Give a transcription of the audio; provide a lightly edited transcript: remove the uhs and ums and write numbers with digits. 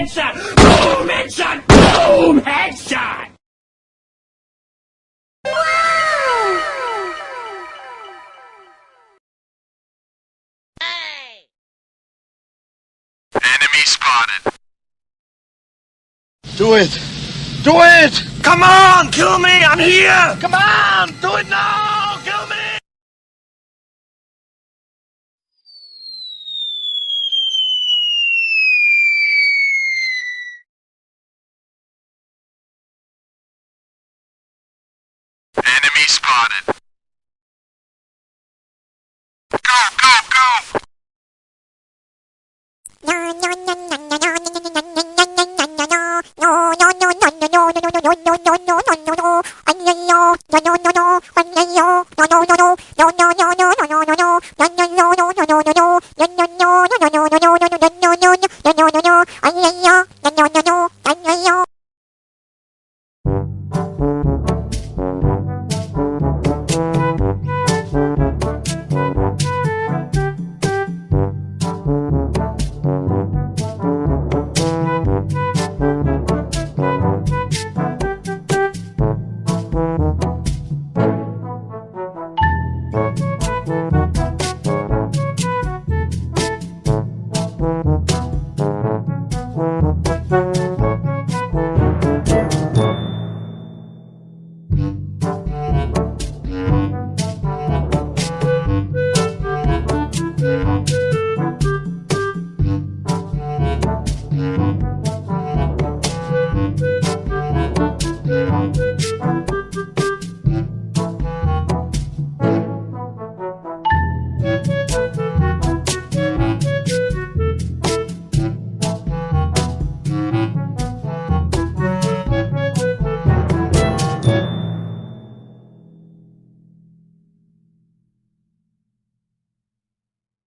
headshot! Boom, headshot! Boom, headshot! Enemy spotted. Do it! Do it! Come on, kill me! I'm here! Come on! Do it now! Kill me! Enemy spotted. Go, go, go!